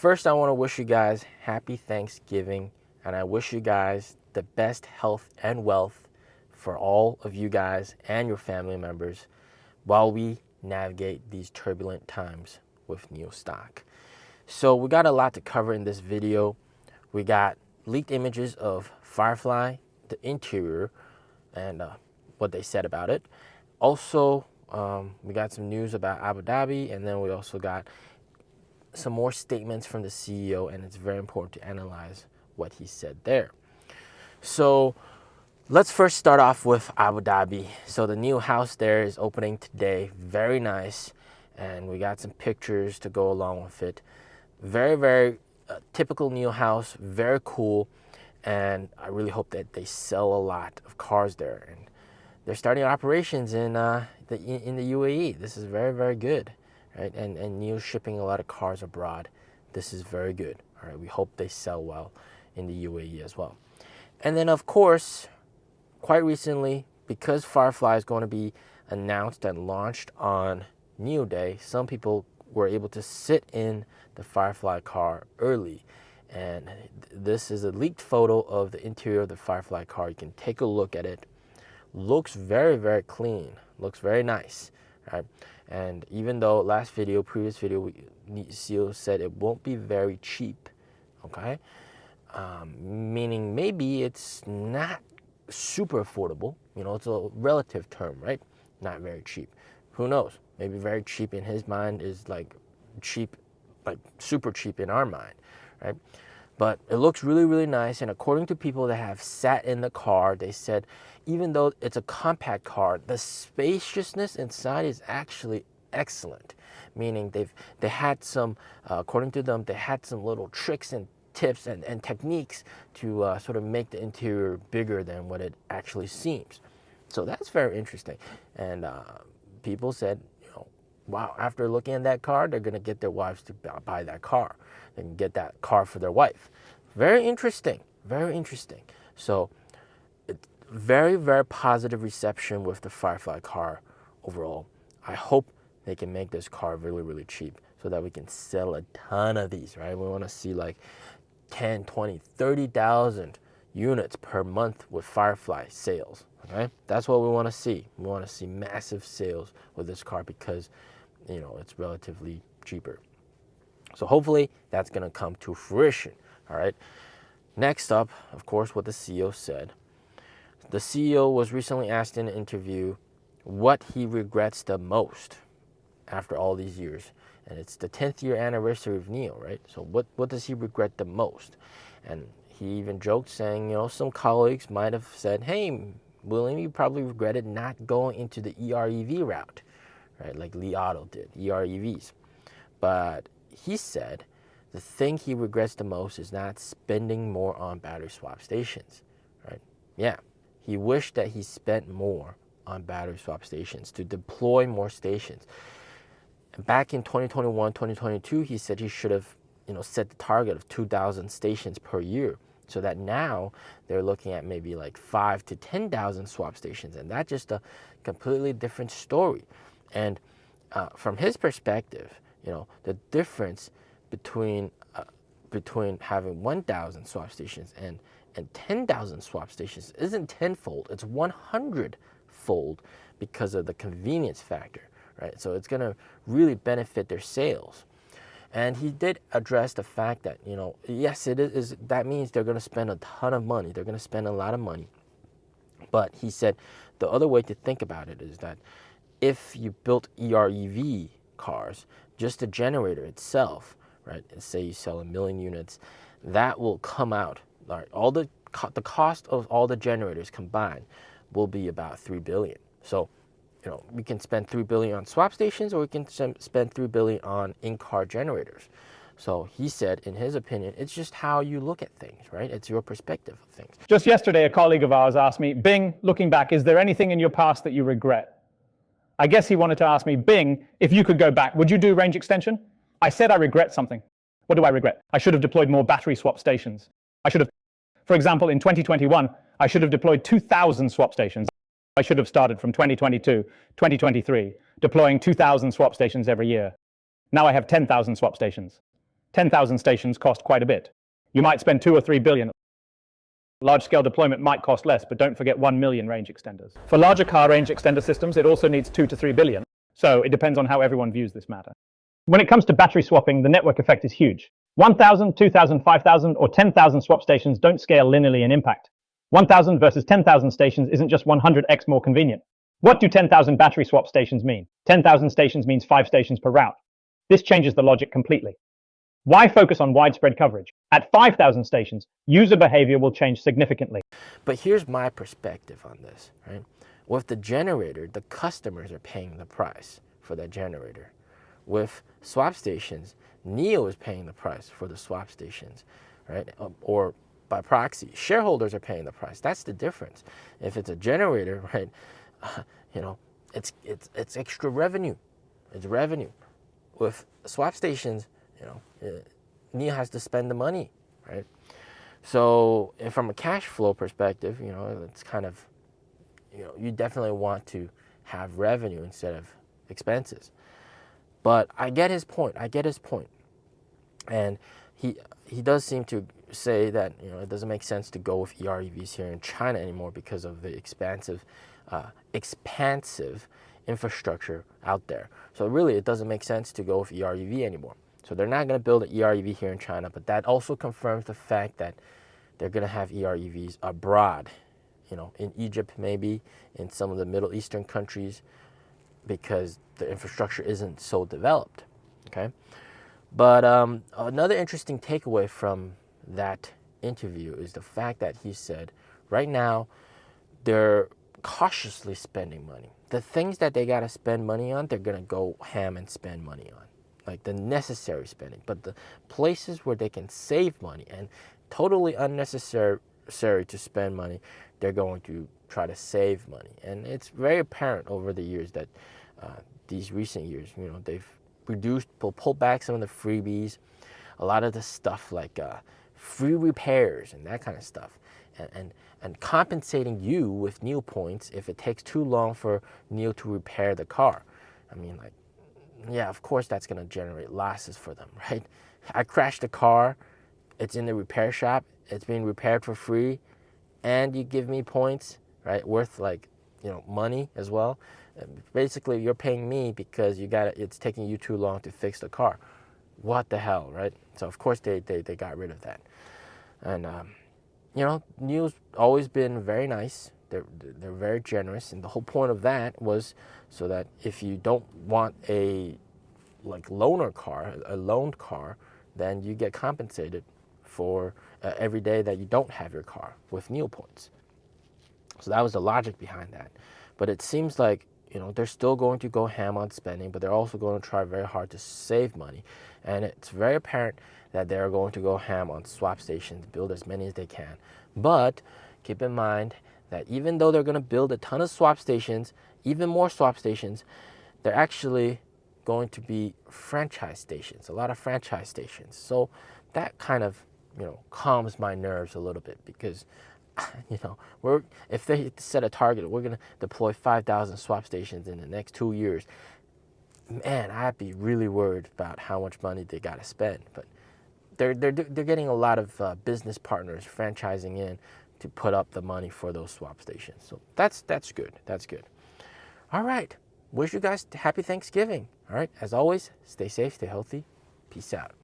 First, I want to wish you guys happy Thanksgiving, and I wish you guys the best health and wealth for all of you guys and your family members while we navigate these turbulent times with NIO stock. So we got a lot to cover in this video. We got leaked images of Firefly, the interior, and what they said about it. Also, we got some news about Abu Dhabi, and then we also got some more statements from the CEO, and it's very important to analyze what he said there. So let's first start off with Abu Dhabi. So the new house there is opening today. Very nice, and we got some pictures to go along with it. Very typical new house, very cool, and I really hope that they sell a lot of cars there. And they're starting operations in the UAE. This is very good. Right? And NIO's shipping a lot of cars abroad. This is very good. All right, we hope they sell well in the UAE as well. And then, of course, quite recently, because Firefly is going to be announced and launched on NIO Day, some people were able to sit in the Firefly car early. And this is a leaked photo of the interior of the Firefly car. You can take a look at it. Looks very clean. Looks very nice. Right? And even though previous video, CEO said it won't be very cheap, okay? Meaning maybe it's not super affordable. You know, it's a relative term, right? Not very cheap. Who knows? Maybe very cheap in his mind is like cheap, like super cheap in our mind, right? But it looks really nice, and according to people that have sat in the car, they said even though it's a compact car, the spaciousness inside is actually excellent. Meaning they had some, according to them, they had some little tricks and tips and techniques to sort of make the interior bigger than what it actually seems. So that's very interesting. And people said, you know, wow, after looking at that car, they're going to get their wives to buy that car. They can get that car for their wife. Very interesting. So it's very positive reception with the Firefly car overall. I hope they can make this car really cheap so that we can sell a ton of these, right? We want to see like 10, 20, 30,000 units per month with Firefly sales, okay? That's what we want to see. We want to see massive sales with this car because, you know, it's relatively cheaper. So hopefully that's going to come to fruition, all right? Next up, of course, what the CEO said. The CEO was recently asked in an interview what he regrets the most after all these years. And it's the 10th year anniversary of NIO, right? So what does he regret the most? And he even joked saying, you know, some colleagues might have said, hey, William, you probably regretted not going into the EREV route, right? Like Li Auto did, EREVs. But he said the thing he regrets the most is not spending more on battery swap stations, right? Yeah, he wished that he spent more on battery swap stations to deploy more stations. Back in 2021, 2022, he said he should have, you know, set the target of 2,000 stations per year, so that now they're looking at maybe like 5,000 to 10,000 swap stations, and that's just a completely different story. And from his perspective, you know, the difference between having 1,000 swap stations and 10,000 swap stations isn't tenfold, it's 100-fold because of the convenience factor, right? So it's going to really benefit their sales. And he did address the fact that, you know, yes, that means they're going to spend a ton of money. They're going to spend a lot of money. But he said the other way to think about it is that if you built EREV cars, just the generator itself, right, and say you sell 1 million units, that will come out, right, all the cost of all the generators combined will be about $3 billion. So, you know, we can spend $3 billion on swap stations, or we can spend $3 billion on in-car generators. So he said, in his opinion, it's just how you look at things, right? It's your perspective of things. Just yesterday, a colleague of ours asked me, Bing, looking back, is there anything in your past that you regret? I guess he wanted to ask me, Bing, if you could go back, would you do range extension? I said I regret something. What do I regret? I should have deployed more battery swap stations. For example, in 2021, I should have deployed 2,000 swap stations. I should have started from 2022, 2023, deploying 2,000 swap stations every year. Now I have 10,000 swap stations. 10,000 stations cost quite a bit. You might spend 2 or 3 billion. Large-scale deployment might cost less, but don't forget 1 million range extenders. For larger car range extender systems, it also needs 2 to 3 billion. So it depends on how everyone views this matter. When it comes to battery swapping, the network effect is huge. 1,000, 2,000, 5,000, or 10,000 swap stations don't scale linearly in impact. 1,000 versus 10,000 stations isn't just 100x more convenient. What do 10,000 battery swap stations mean? 10,000 stations means 5 stations per route. This changes the logic completely. Why focus on widespread coverage? At 5,000 stations, user behavior will change significantly. But here's my perspective on this, right? With the generator, the customers are paying the price for that generator. With swap stations, NIO is paying the price for the swap stations, right? Or by proxy, shareholders are paying the price. That's the difference. If it's a generator, right, it's extra revenue. It's revenue. With swap stations, NIO has to spend the money, right? So, and from a cash flow perspective, it's kind of, you definitely want to have revenue instead of expenses. But I get his point. And he does seem to say that it doesn't make sense to go with EREVs here in China anymore because of the expansive infrastructure out there. So really, it doesn't make sense to go with EREV anymore. So they're not going to build an EREV here in China, but that also confirms the fact that they're going to have EREVs abroad, in Egypt maybe, in some of the Middle Eastern countries, because the infrastructure isn't so developed, okay? But another interesting takeaway from that interview is the fact that he said, right now, they're cautiously spending money. The things that they got to spend money on, they're going to go ham and spend money on, like the necessary spending. But the places where they can save money and totally unnecessary to spend money, they're going to try to save money. And it's very apparent over the years that these recent years, they've pulled back some of the freebies, a lot of the stuff like free repairs and that kind of stuff, and compensating you with NIO points if it takes too long for NIO to repair the car. I mean, like, yeah, of course that's going to generate losses for them, right? I crashed a car, it's in the repair shop, it's being repaired for free, and you give me points, right, worth like, money as well. Basically, you're paying me because it's taking you too long to fix the car. What the hell, right? So of course they got rid of that. And NIO's always been very nice. They're very generous, and the whole point of that was so that if you don't want a loaned car, then you get compensated for every day that you don't have your car with NIO points. So that was the logic behind that. But it seems like they're still going to go ham on spending, but they're also going to try very hard to save money. And it's very apparent that they're going to go ham on swap stations, build as many as they can. But keep in mind that even though they're going to build a ton of swap stations, even more swap stations, they're actually going to be franchise stations, a lot of franchise stations. So that kind of, calms my nerves a little bit because, if they set a target, we're going to deploy 5,000 swap stations in the next 2 years, man, I'd be really worried about how much money they got to spend. But they're getting a lot of business partners franchising in to put up the money for those swap stations. So that's good. That's good. All right. Wish you guys happy Thanksgiving. All right. As always, stay safe, stay healthy. Peace out.